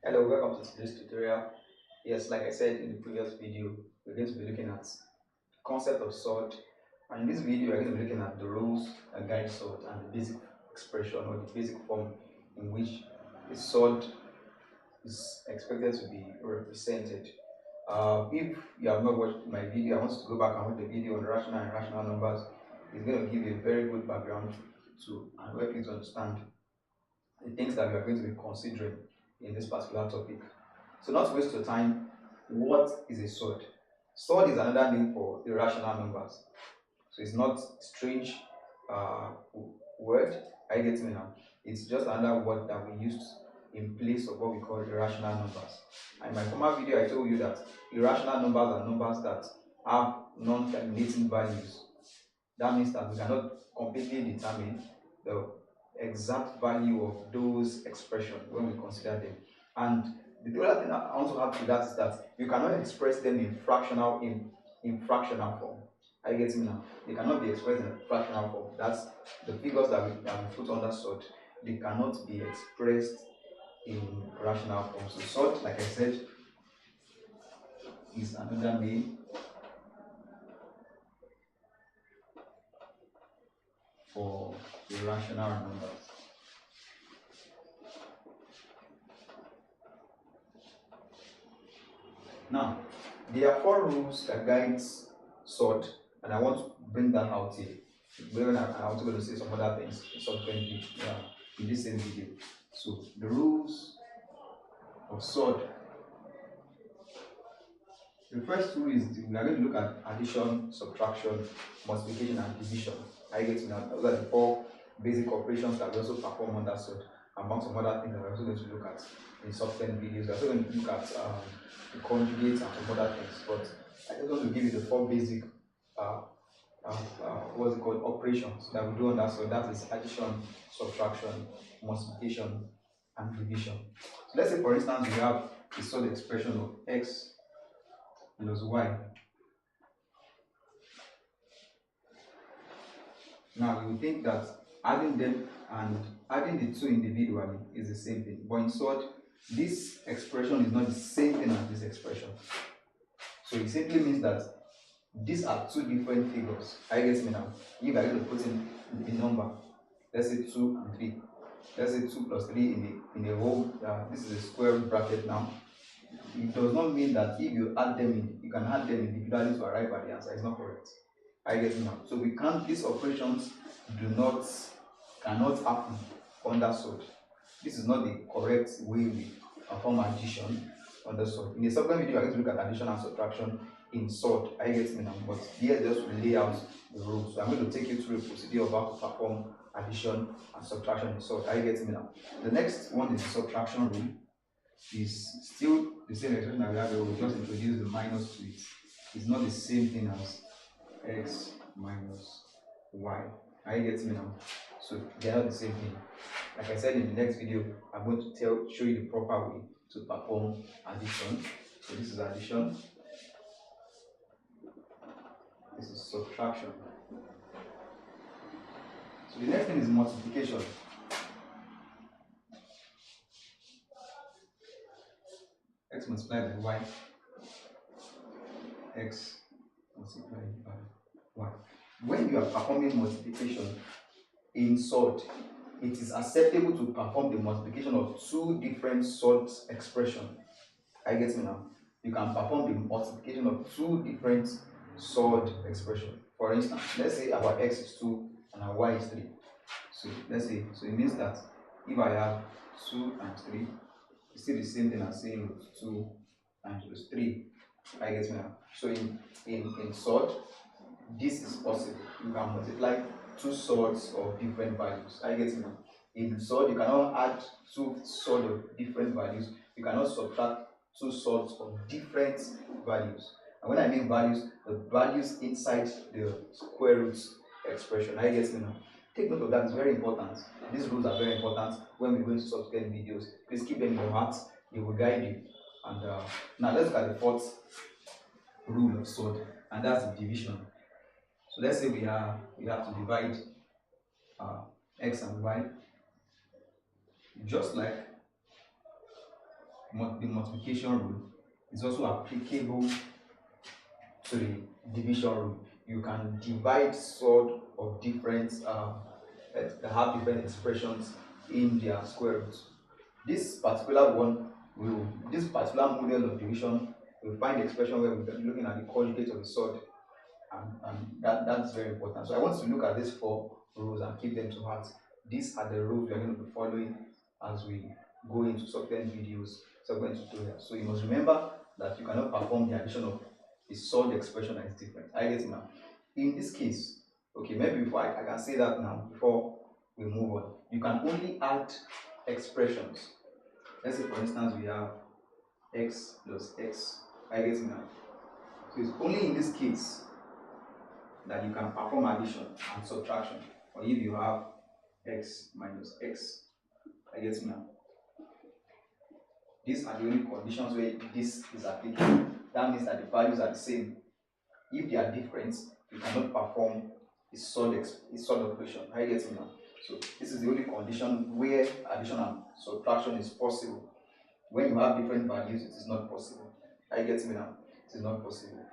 Hello, welcome to today's tutorial. Yes, like I said in the previous video, we're going to be looking at the concept of SURD, and in this video we're going to be looking at the rules that guide SURD and the basic expression or the basic form in which the SURD is expected to be represented. If you have not watched my video, I want you to go back and watch the video on rational and irrational numbers. It's going to give you a very good background to and help you to understand the things that we are going to be considering in this particular topic. So not to waste your time, what is a SURD? SURD is another name for irrational numbers. So it's not strange word. I get me now. It's just another word that we use in place of what we call irrational numbers. And in my former video, I told you that irrational numbers are numbers that have non-terminating values. That means that we cannot completely determine the exact value of those expressions when we consider them. And the other thing I want to add to that is that you cannot express them in fractional form. I get me now. They cannot be expressed in a fractional form. That's the figures that we put under SURD. They cannot be expressed in rational form. So SURD, like I said, is another name for irrational numbers. Now, there are 4 rules that guides SURD, and I want to bring that out here. Then I'm also going to say some other things subsequently in this same video. So, the rules of SURD. The first rule is we are going to look at addition, subtraction, multiplication, and division. I get to know those are the 4 basic operations that we also perform under SURD, among some other things that we're also going to look at in subsequent videos. We're also going to look at the conjugates and some other things, but I just want to give you the 4 basic what's it called, operations that we do under SURD. That is addition, subtraction, multiplication, and division. So let's say, for instance, we have the SURD expression of x plus y. Now we will think that adding them and adding the 2 individually is the same thing, but in SURD, this expression is not the same thing as this expression. So it simply means that these are 2 different figures. I get me now. If I going to put in the number, let's say 2 and 3. Let's say 2 plus 3 in a whole. This is a square root bracket now. It does not mean that if you add them in, you can add them individually to arrive at the answer. It's not correct. I get me now. So we can't. These operations cannot happen under SURD. This is not the correct way we perform addition under SURD. In the subsequent video, I'm going to look at addition and subtraction in SURD. I get me now. But here just to lay out the rules. So I'm going to take you through a procedure of how to perform addition and subtraction in SURD. I get me now. The next one is the subtraction rule. Is still the same expression that we have. We will just introduce the minus to it. It's not the same thing as x minus y. I get me now. So they are not the same thing. Like I said in the next video, I'm going to show you the proper way to perform addition. So this is addition. This is subtraction. So the next thing is multiplication. X multiplied by y, x multiplied by y. When you are performing multiplication in SURD, it is acceptable to perform the multiplication of 2 different SURD expressions. I get me now. You can perform the multiplication of 2 different SURD expressions. For instance, let's say our x is 2 and our y is 3. So let's say, so it means that if I have 2 and 3, it's still the same thing as saying 2 times 3. I get me now. So in SURD, this is possible. You can multiply 2 SURDs of different values. I get me now. In SURD, you cannot add 2 SURD of different values. You cannot subtract 2 SURDs of different values. And when I mean values, the values inside the square root expression. I get me now. Take note of that, it's very important. These rules are very important when we go into subsequent videos. Please keep them in your heart, they will guide you. And now let's look at the 4th rule of SURD, and that's the division. So let's say we have to divide x and y, just like the multiplication rule is also applicable to the division rule. You can divide SURD of different that have different expressions in their square root. This particular model of division will find the expression where we're looking at the conjugate of the SURD, and that's very important. So I want to look at these 4 rules and keep them to heart. These are the rules we are going to be following as we go into subsequent videos, subsequent tutorials. So you must remember that you cannot perform the addition of a SURD expression that is different. I get it now. In this case, okay, maybe before I can say that now, before we move on, you can only add expressions. Let's say, for instance, we have x plus x. I get it now. So it's only in this case that you can perform addition and subtraction, or if you have x minus x. I get it now. These are the only conditions where this is applicable. That means that the values are the same. If they are different, you cannot perform a SURD operation. I get it now. So this is the only condition where addition and subtraction is possible. When you have different values, it is not possible. I get me now. It is not possible.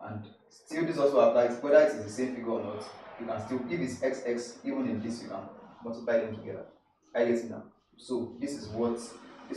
And still, this also applies whether it is the same figure or not. You can still, if it's xx, even in this, you can multiply them together. I get it now. So these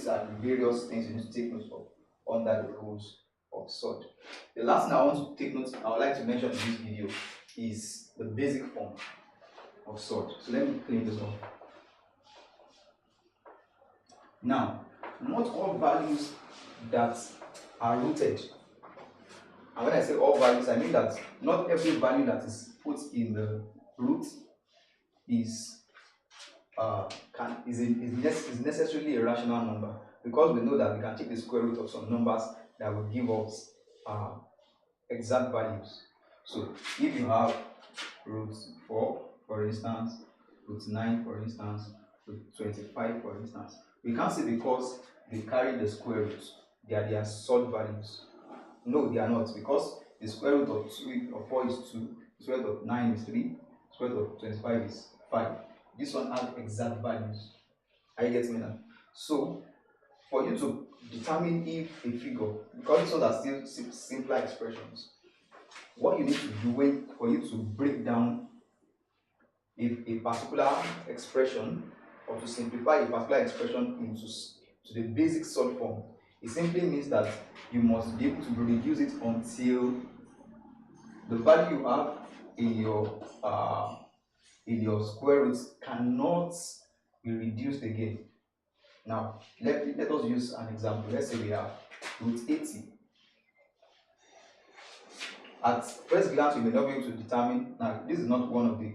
are the various things you need to take note of under the rules of SURD. The last thing I want to take note, I would like to mention in this video is the basic form of SURD. So let me clean this up. Now, not all values that are rooted, and when I say all values, I mean that not every value that is put in the root is necessarily a rational number, because we know that we can take the square root of some numbers that will give us exact values. So if you have root 4, for instance, root 9, for instance, root 25, for instance, we can't say because they carry the square root, they are their SURD values. No, they are not, because the square root of 4 is 2, the square root of 9 is 3, the square root of 25 is 5. This one has exact values. Are you getting me now? So, for you to determine if a figure, because these ones are still simpler expressions, what you need to do for you to break down a particular expression, or to simplify a particular expression into the basic SURD form, it simply means that you must be able to reduce it until the value you have in your square root cannot be reduced again. Now, let us use an example. Let's say we have root 80. At first glance, you may not be able to determine. Now, this is not one of the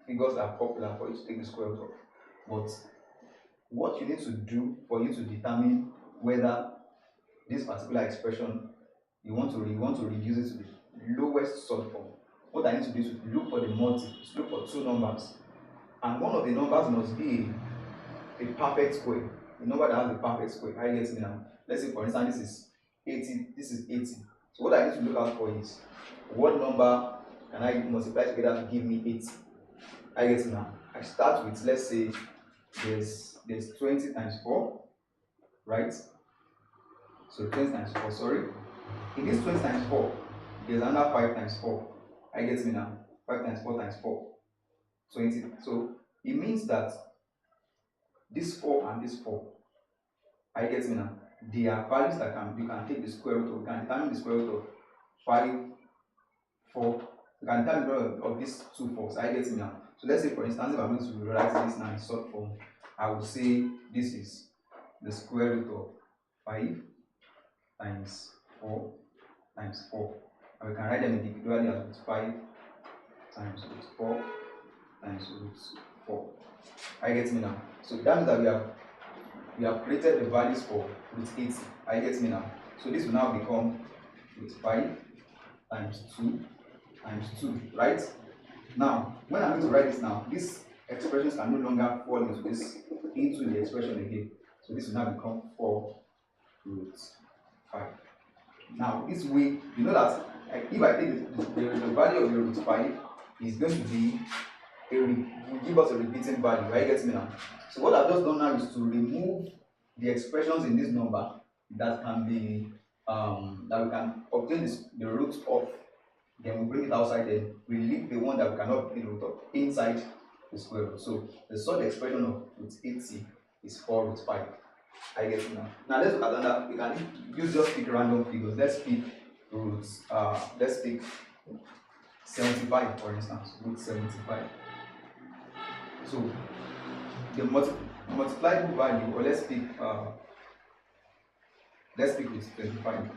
figures that are popular for you to take the square root of. But what you need to do for you to determine whether this particular expression you want to reduce it to the lowest SURD form, what I need to do is to look for the multiples, look for 2 numbers, and one of the numbers must be a perfect square, a number that has a perfect square. I get it now. Let's say, for instance, this is 80. This is 80. So what I need to look out for is what number can I multiply together to give me 80. I get it now. I start with, let's say, there's 20 times 4, right? So 20 times 4, sorry. In this 20 times 4, there's another 5 times 4. I get me now. 5 times 4 times 4. 20. So it means that this 4 and this 4, I get me now, they are values that you can take the square root of. You can determine the square root of 5, 4. You can determine the square root of these 2 4s. I get me now. So let's say, for instance, if I'm going to write this now in SURD form, I would say this is the square root of 5 times 4 times 4. And we can write them individually as root 5 times root 4 times root 4. I get me now. So that means that we have created the values for root 80. I get me now. So this will now become root 5 times 2 times 2, right? Now, when I'm going to write this now, these expressions can no longer fall into the expression again. So this will now become 4 root 5. Now, this way, you know that if I take the value of the root 5 is going to be will give us a repeating value. Right? Get me now? So what I've just done now is to remove the expressions in this number that can be that we can obtain the root of, then we bring it outside, then we leave the one that we cannot bring the root of inside the square root. So the SURD expression of root 80 is 4 root 5. I get it now. Now let's look at another. We can just pick random figures. Let's pick roots. Let's pick 75 for instance. Root 75. So the multipliable value, or let's pick root 25.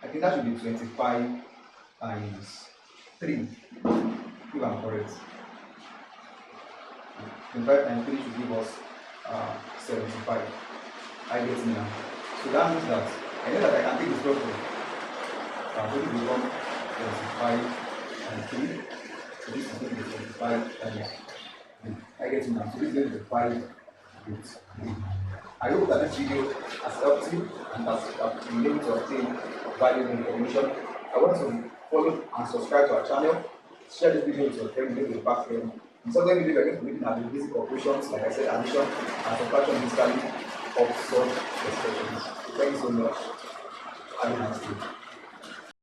I think that should be 25 times 3. If I'm correct. 25 times 3 should give us 75. I get it now. So that means that I know that I can take this product. So it will become 25 and 3. So this is going to be 25 times 3. I get it now. So this is going to be 5 root 3. I hope that this video has helped you and has been able to obtain valuable information. I want to follow and subscribe to our channel. Share this video with your friends, leave a back friend. In some video, we're going to be looking at the basic operations, like I said, addition and subtraction basically of SURD expressions. Thank you so much. Have a nice day.